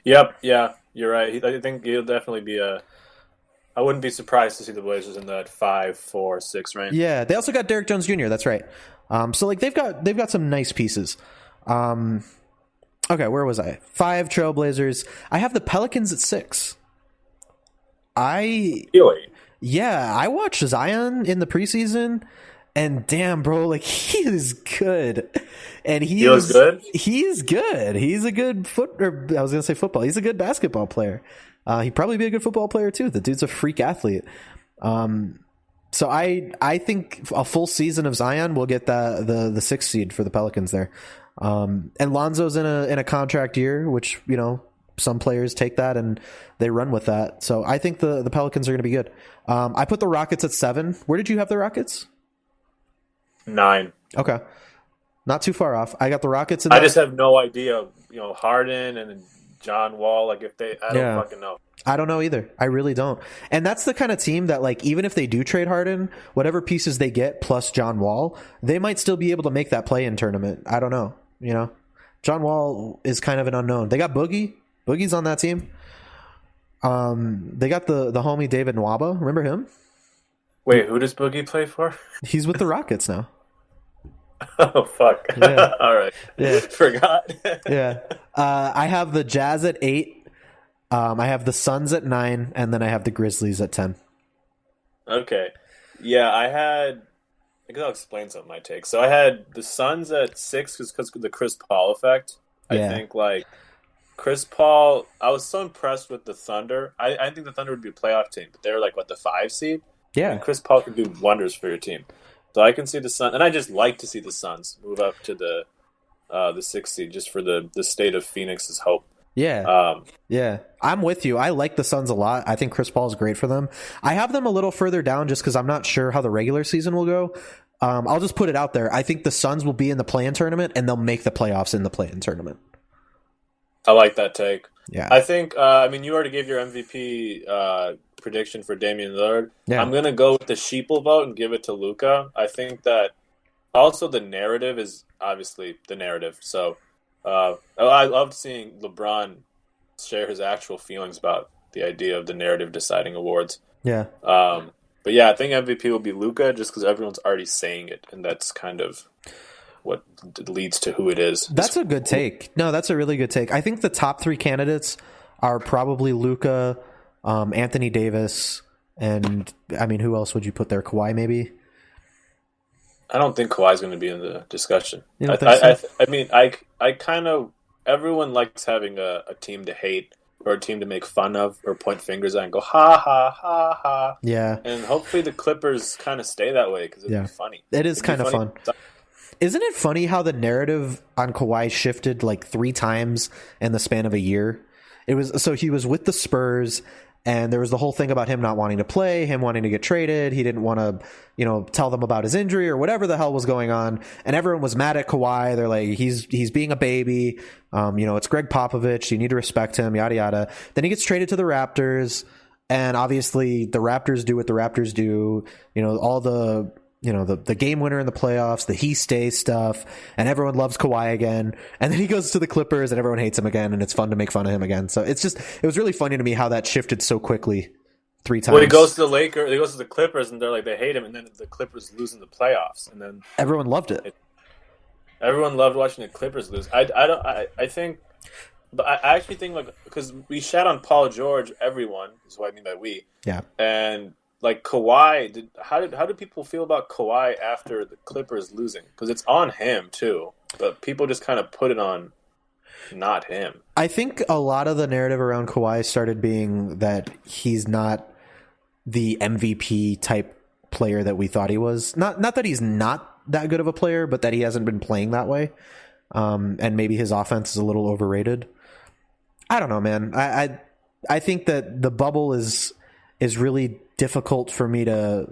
Yep, yeah, you're right. I think he'll definitely be I wouldn't be surprised to see the Blazers in that 5, 4, 6 range. Yeah, they also got Derrick Jones Jr. That's right. So like they've got some nice pieces. Okay, where was I? 5 Trailblazers. I have the Pelicans at 6. Really? Yeah, I watched Zion in the preseason, and damn, bro, like he is good, and he was good. He's good. He's a good football. He's a good basketball player. He'd probably be a good football player too. The dude's a freak athlete. So I think a full season of Zion will get the 6th seed for the Pelicans there. And Lonzo's in a contract year, which some players take that and they run with that. So I think the Pelicans are going to be good. I put the Rockets at 7. Where did you have the Rockets? 9. Okay, not too far off. I got the Rockets in. I just have no idea. Harden and John Wall. Like I don't fucking know. I don't know either. I really don't. And that's the kind of team that, like, even if they do trade Harden, whatever pieces they get plus John Wall, they might still be able to make that play-in tournament. I don't know. John Wall is kind of an unknown. They got Boogie. Boogie's on that team. They got the homie David Nwaba. Remember him? Wait, who does Boogie play for? He's with the Rockets now. Oh, fuck. Yeah. All right. Yeah. Forgot. Yeah. I have the Jazz at 8. I have the Suns at 9, and then I have the Grizzlies at 10. Okay. Yeah, I guess I'll explain some of my takes. So I had the Suns at 6 because of the Chris Paul effect. Yeah. I think, Chris Paul, I was so impressed with the Thunder. I think the Thunder would be a playoff team, but they're the 5 seed? Yeah. And Chris Paul could do wonders for your team. So I can see the Suns, and I just like to see the Suns move up to the 6th seed just for the state of Phoenix's hope. Yeah. Yeah. I'm with you. I like the Suns a lot. I think Chris Paul is great for them. I have them a little further down just because I'm not sure how the regular season will go. I'll just put it out there. I think the Suns will be in the play-in tournament, and they'll make the playoffs in the play-in tournament. I like that take. Yeah. I think, you already gave your MVP prediction for Damian Lillard. Yeah. I'm going to go with the sheeple vote and give it to Luka. I think that also the narrative is obviously the narrative. So I loved seeing LeBron share his actual feelings about the idea of the narrative deciding awards. Yeah. But yeah, I think MVP will be Luka just because everyone's already saying it, and that's kind of what leads to who it is. That's a good take. No, that's a really good take. I think the top 3 candidates are probably Luka, Anthony Davis, and who else would you put there? Kawhi, maybe? I don't think Kawhi's going to be in the discussion. You don't think so? I kind of, everyone likes having a team to hate or a team to make fun of or point fingers at and go, ha, ha, ha, ha. Yeah. And hopefully the Clippers kind of stay that way because it'd be funny. It is kind of fun. Isn't it funny how the narrative on Kawhi shifted 3 times in the span of a year? He was with the Spurs, and there was the whole thing about him not wanting to play, him wanting to get traded. He didn't want to, tell them about his injury or whatever the hell was going on. And everyone was mad at Kawhi. They're like, he's being a baby. It's Greg Popovich. You need to respect him, yada, yada. Then he gets traded to the Raptors. And obviously the Raptors do what the Raptors do. All the game winner in the playoffs, the he stays stuff, and everyone loves Kawhi again. And then he goes to the Clippers and everyone hates him again, and it's fun to make fun of him again. So it was really funny to me how that shifted so quickly 3 times. Well, he goes to the Lakers, he goes to the Clippers, and they're like, they hate him, and then the Clippers lose in the playoffs, and then everyone loved it. Everyone loved watching the Clippers lose. I actually think because we shat on Paul George, everyone is what I mean by we. Yeah. And Kawhi, how did people feel about Kawhi after the Clippers losing? Because it's on him too, but people just kind of put it on not him. I think a lot of the narrative around Kawhi started being that he's not the MVP type player that we thought he was. Not that he's not that good of a player, but that he hasn't been playing that way. And maybe his offense is a little overrated. I don't know, man. I think that the bubble is really difficult for me to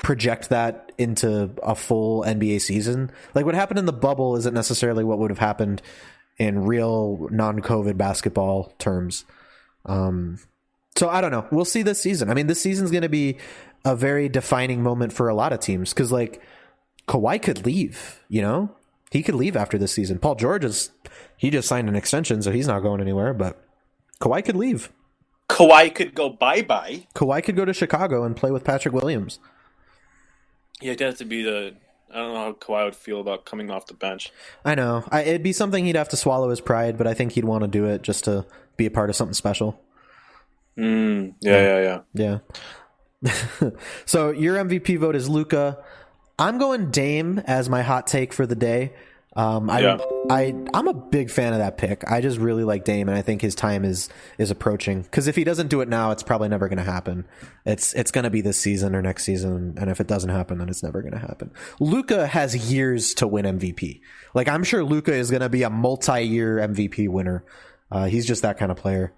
project that into a full NBA season. Like, what happened in the bubble isn't necessarily what would have happened in real non-COVID basketball terms. So I don't know. We'll see this season. I mean, this season's going to be a very defining moment for a lot of teams because, like, Kawhi could leave, you know? He could leave after this season. Paul George he just signed an extension, so he's not going anywhere, but Kawhi could leave. Kawhi could go bye-bye. Kawhi could go to Chicago and play with Patrick Williams. Yeah, it'd have to be I don't know how Kawhi would feel about coming off the bench. I know. It'd be something he'd have to swallow his pride, but I think he'd want to do it just to be a part of something special. Yeah. So your MVP vote is Luka. I'm going Dame as my hot take for the day. I'm a big fan of that pick. I just really like Dame, and I think his time is approaching. Because if he doesn't do it now, it's probably never going to happen. It's going to be this season or next season, and if it doesn't happen, then it's never going to happen. Luka has years to win MVP. Like, I'm sure Luka is going to be a multi-year MVP winner. He's just that kind of player.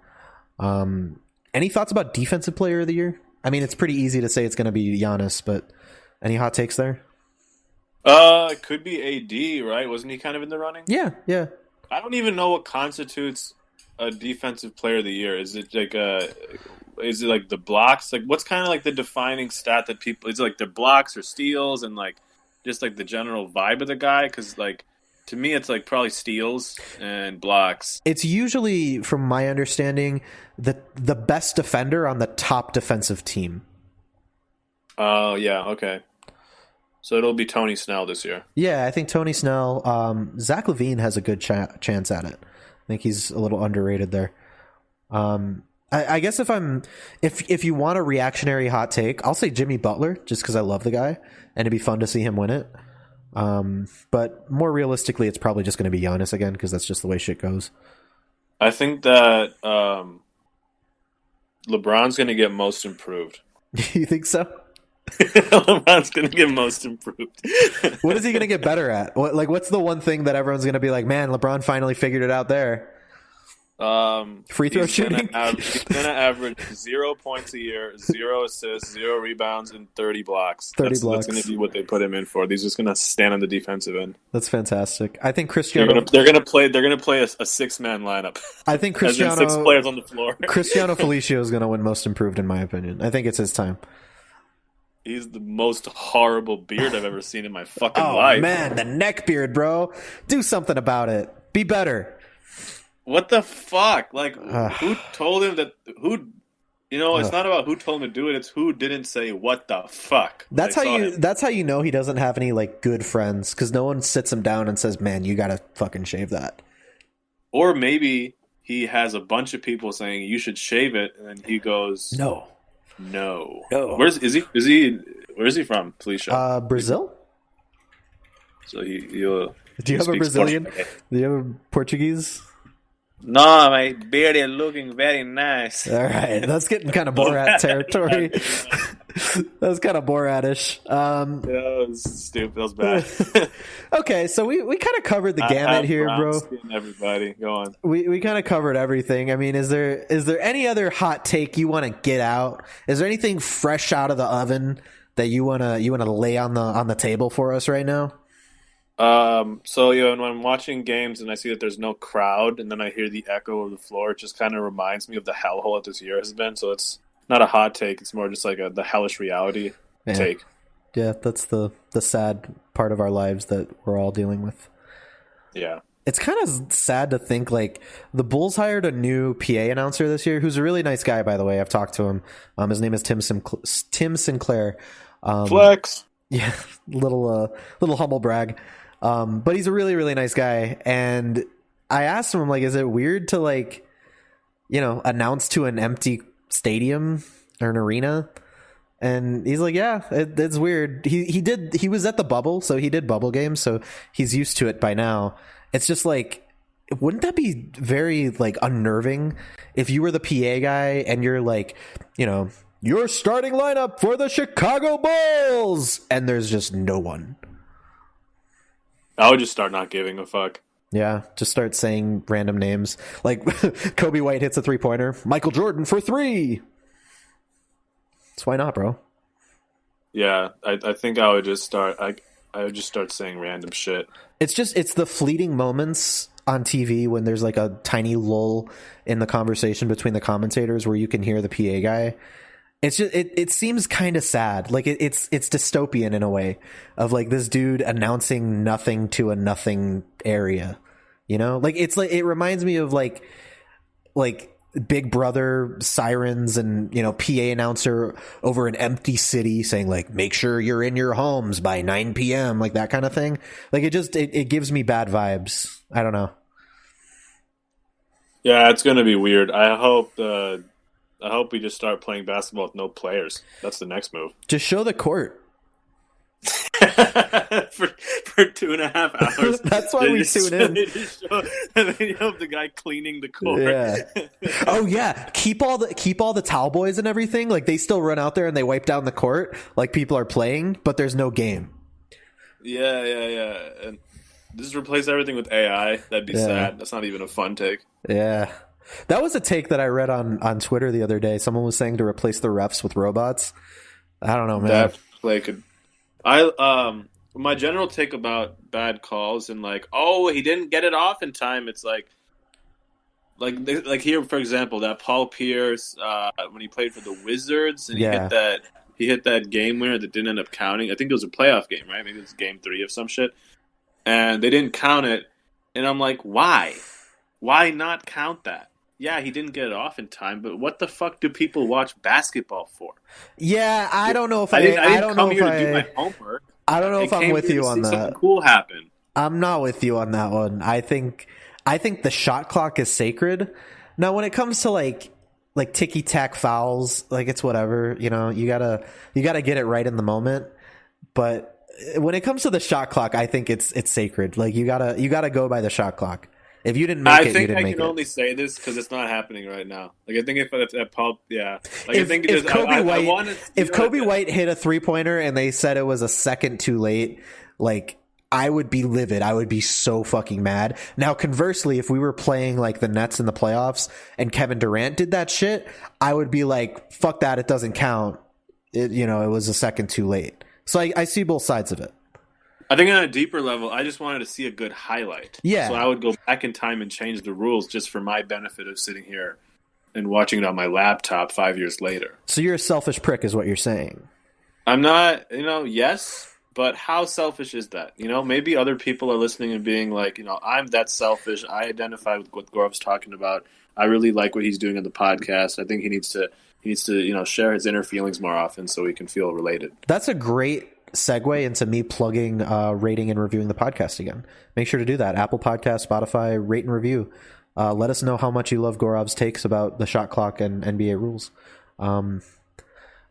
Any thoughts about defensive player of the year? I mean, it's pretty easy to say it's going to be Giannis, but any hot takes there? It could be AD, right? Wasn't he kind of in the running? Yeah. I don't even know what constitutes a defensive player of the year. Is it like the blocks? Like, what's kind of like the defining stat that people? Is it like the blocks or steals and like just like the general vibe of the guy? Because like to me, it's like probably steals and blocks. It's usually, from my understanding, the best defender on the top defensive team. Oh yeah, okay. So it'll be Tony Snell this year. Yeah, I think Tony Snell. Zach Levine has a good chance at it. I think he's a little underrated there. I guess if you want a reactionary hot take, I'll say Jimmy Butler, just because I love the guy and it'd be fun to see him win it. But more realistically, it's probably just going to be Giannis again because that's just the way shit goes. I think that LeBron's going to get most improved. You think so? LeBron's going to get most improved. What is he going to get better at? What's the one thing that everyone's going to be like, man, LeBron finally figured it out there? Free throw shooting? He's going to average 0 points a year, 0 assists, 0 rebounds, and 30 blocks. 30 blocks. That's going to be what they put him in for. He's just going to stand on the defensive end. That's fantastic. I think Cristiano... They're going to play a 6-man lineup. I think Cristiano... 6 players on the floor. Cristiano Felicio is going to win most improved, in my opinion. I think it's his time. He's the most horrible beard I've ever seen in my fucking life. Oh, man, the neck beard, bro. Do something about it. Be better. What the fuck? Like, who told him that? It's not about who told him to do it. It's who didn't say what the fuck. That's how you know he doesn't have any like good friends, because no one sits him down and says, "Man, you gotta fucking shave that." Or maybe he has a bunch of people saying you should shave it, and then he goes, No. Where is he from, Felicia? Brazil. So do you have a Brazilian? Portuguese. Do you have a Portuguese? No, my beard is looking very nice. All right, that's getting kind of Borat territory. That's kind of Borat-ish. That was stupid. That was bad. Okay, so we kind of covered the gamut here, bro. Everybody, go on. We kind of covered everything. I mean, is there any other hot take you want to get out? Is there anything fresh out of the oven that you wanna lay on the table for us right now? So when I'm watching games and I see that there's no crowd, and then I hear the echo of the floor, it just kind of reminds me of the hellhole that this year has been. So it's not a hot take; it's more just like the hellish reality take. Yeah, that's the sad part of our lives that we're all dealing with. Yeah. It's kind of sad to think, like, the Bulls hired a new PA announcer this year, who's a really nice guy, by the way. I've talked to him. His name is Tim Sinclair. Flex. Yeah, little humble brag. But he's a really, really nice guy. And I asked him, like, is it weird to, like, announce to an empty stadium or an arena? And he's like, yeah, it's weird. He was at the bubble, so he did bubble games, so he's used to it by now. It's just like, wouldn't that be very, like, unnerving if you were the PA guy and you're like, your starting lineup for the Chicago Bulls, and there's just no one. I would just start not giving a fuck. Yeah, just start saying random names. Like, Kobe White hits a three-pointer. Michael Jordan for three. So why not, bro? Yeah, I think I would just start. I would just start saying random shit. It's the fleeting moments on TV when there's like a tiny lull in the conversation between the commentators where you can hear the PA guy. It's just it seems kind of sad. Like it's dystopian in a way of like this dude announcing nothing to a nothing area. You know, like it's like it reminds me of like Big Brother sirens and, you know, PA announcer over an empty city saying like, make sure you're in your homes by 9 p.m. like that kind of thing. Like it gives me bad vibes. I don't know. Yeah, it's gonna be weird. I hope we just start playing basketball with no players. That's the next move. Just show the court. for 2.5 hours. That's why we tune in. And then you have the guy cleaning the court. Yeah. Oh yeah. Keep all the towel boys and everything. Like they still run out there and they wipe down the court like people are playing, but there's no game. Yeah. And just replace everything with AI. That'd be sad. That's not even a fun take. Yeah. That was a take that I read on Twitter the other day. Someone was saying to replace the refs with robots. I don't know, man. That play could. My general take about bad calls and like, oh, he didn't get it off in time. It's like here, for example, that Paul Pierce when he played for the Wizards and he hit that game winner that didn't end up counting. I think it was a playoff game, right? Maybe it was game 3 of some shit, and they didn't count it. And I'm like, why? Why not count that? Yeah, he didn't get it off in time, but what the fuck do people watch basketball for? Yeah, I don't know if I didn't come here to do my homework. I don't know if I'm with you on that. Something cool happened. I'm not with you on that one. I think the shot clock is sacred. Now, when it comes to like ticky tack fouls, like it's whatever. You know, you gotta get it right in the moment. But when it comes to the shot clock, I think it's sacred. Like you gotta go by the shot clock. If you didn't make it, you didn't make it. I can only say this because it's not happening right now. Like I think if Paul, yeah. Like if Kobe White hit a 3-pointer and they said it was a second too late, like I would be livid. I would be so fucking mad. Now, conversely, if we were playing like the Nets in the playoffs and Kevin Durant did that shit, I would be like, fuck that. It doesn't count. It was a second too late. So I see both sides of it. I think on a deeper level, I just wanted to see a good highlight. Yeah. So I would go back in time and change the rules just for my benefit of sitting here and watching it on my laptop 5 years later. So you're a selfish prick is what you're saying. I'm not, yes, but how selfish is that? Maybe other people are listening and being like, I'm that selfish. I identify with what Gaurav's talking about. I really like what he's doing on the podcast. I think he needs to, share his inner feelings more often so he can feel related. That's a great segue into me plugging rating and reviewing the podcast again. Make sure to do that. Apple Podcast, Spotify, rate and review. Let us know how much you love Gaurav's takes about the shot clock and NBA rules. I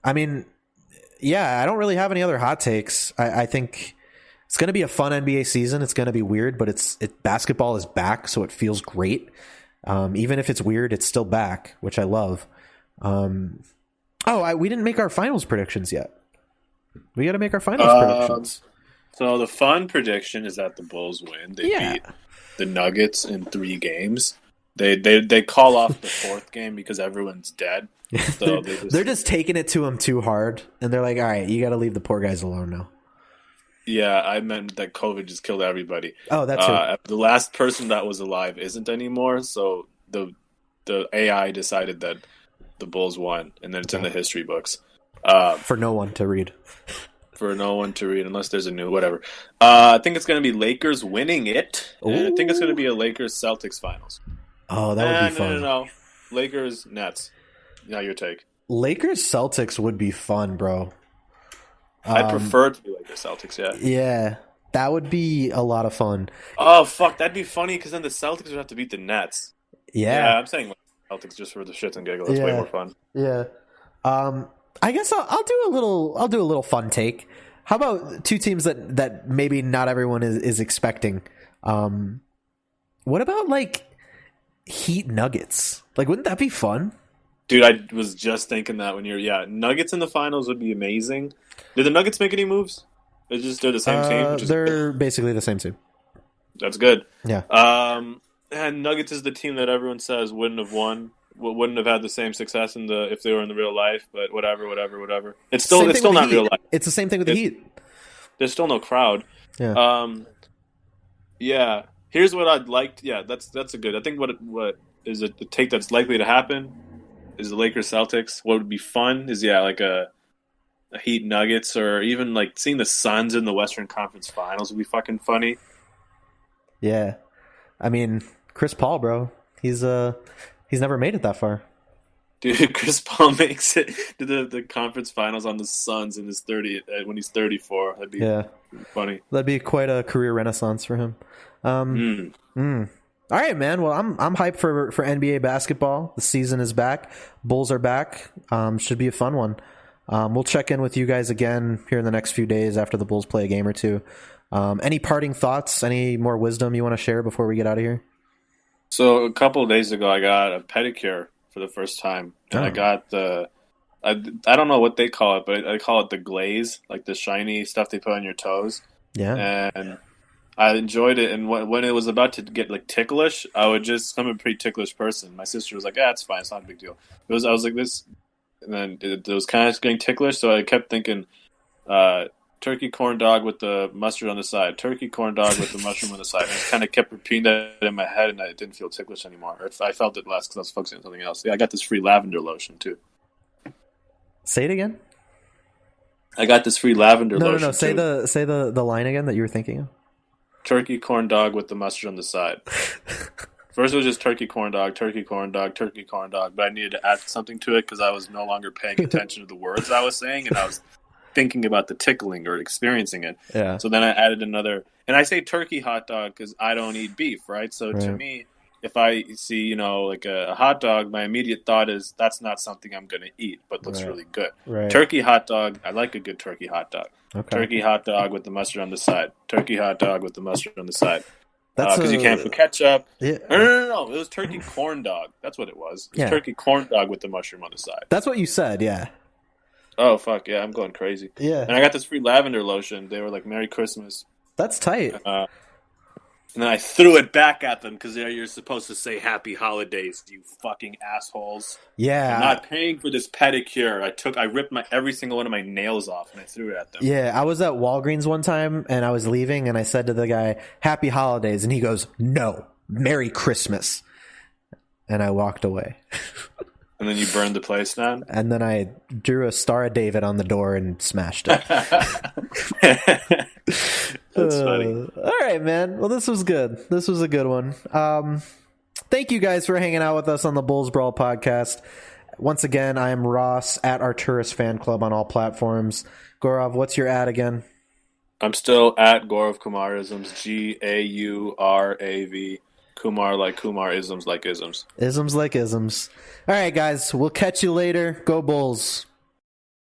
don't really have any other hot takes. I think it's going to be a fun NBA season. It's going to be weird, but basketball is back, so it feels great. Even if it's weird, it's still back, which I love. We didn't make our finals predictions yet. We got to make our finals predictions. So the fun prediction is that the Bulls win. They beat the Nuggets in 3 games. They call off the 4th game because everyone's dead. So they're just taking it to them too hard, and they're like, all right, you got to leave the poor guys alone now. Yeah, I meant that COVID just killed everybody. Oh, that's it. The last person that was alive isn't anymore, so the AI decided that the Bulls won, and then it's in the history books. For no one to read. For no one to read, unless there's a new whatever. I think it's going to be Lakers winning it. And I think it's going to be a Lakers-Celtics finals. Oh, that would be fun. No. Lakers-Nets. Now your take. Lakers-Celtics would be fun, bro. I prefer it to be Lakers-Celtics, yeah. Yeah, that would be a lot of fun. Oh, fuck, that'd be funny because then the Celtics would have to beat the Nets. Yeah, I'm saying Celtics just for the shits and giggles. That's way more fun. Yeah. I guess I'll do a little fun take. How about 2 teams that maybe not everyone is expecting? What about like Heat Nuggets? Like, wouldn't that be fun? Dude, I was just thinking that when Nuggets in the finals would be amazing. Did the Nuggets make any moves? They're the same team? They're basically the same team. That's good. Yeah. And Nuggets is the team that everyone says wouldn't have won, wouldn't have had the same success if they were in the real life, but whatever. It's still not real life. It's the same thing with the Heat. There's still no crowd. Yeah. Yeah. Here's what I'd like. That's a good. I think what is it? The take that's likely to happen is the Lakers Celtics. What would be fun is like a Heat Nuggets, or even like seeing the Suns in the Western Conference Finals would be fucking funny. Yeah, I mean Chris Paul, bro. He's never made it that far. Dude, Chris Paul makes it to the conference finals on the Suns in his when he's 34. That'd be funny. That'd be quite a career renaissance for him. All right, man. Well, I'm hyped for NBA basketball. The season is back. Bulls are back. Should be a fun one. We'll check in with you guys again here in the next few days after the Bulls play a game or two. Any parting thoughts? Any more wisdom you want to share before we get out of here? So a couple of days ago, I got a pedicure for the first time, and I got I don't know what they call it, but I call it the glaze, like the shiny stuff they put on your toes. Yeah, and I enjoyed it. And when it was about to get like ticklish, I'm a pretty ticklish person. My sister was like, it's fine, it's not a big deal. I was like this, and then it was kind of getting ticklish, so I kept thinking, turkey corn dog with the mustard on the side, turkey corn dog with the mushroom on the side. And I kind of kept repeating that in my head, and it didn't feel ticklish anymore. Or I felt it less because I was focusing on something else. Yeah, I got this free lavender lotion too. Say it again. I got this free lavender lotion. No. Say the line again that you were thinking of. Turkey corn dog with the mustard on the side. First it was just turkey corn dog, but I needed to add something to it because I was no longer paying attention to the words I was saying, and I was thinking about the tickling or experiencing it. Yeah. So then I added another, and I say turkey hot dog because I don't eat beef, right? So to me, if I see, like a hot dog, my immediate thought is that's not something I'm going to eat, but looks really good. Right. Turkey hot dog, I like a good turkey hot dog. Okay. Turkey hot dog with the mustard on the side. Turkey hot dog with the mustard on the side. Because you can't put ketchup. Yeah. No. It was turkey corn dog. That's what it was. It was turkey corn dog with the mushroom on the side. That's what you said, yeah. Oh, fuck. Yeah, I'm going crazy. Yeah. And I got this free lavender lotion. They were like, Merry Christmas. That's tight. And then I threw it back at them because you're supposed to say Happy Holidays, you fucking assholes. Yeah. I'm not paying for this pedicure. I ripped every single one of my nails off and I threw it at them. Yeah, I was at Walgreens one time and I was leaving and I said to the guy, Happy Holidays. And he goes, no, Merry Christmas. And I walked away. And then you burned the place down? And then I drew a Star of David on the door and smashed it. That's funny. All right, man. Well, this was good. This was a good one. Thank you guys for hanging out with us on the Bulls Brawl podcast. Once again, I am Ross at Arturis Fan Club on all platforms. Gaurav, what's your ad again? I'm still at Gaurav Kumarisms, Gaurav. Kumar like Kumar, isms like isms. Isms like isms. All right, guys. We'll catch you later. Go Bulls.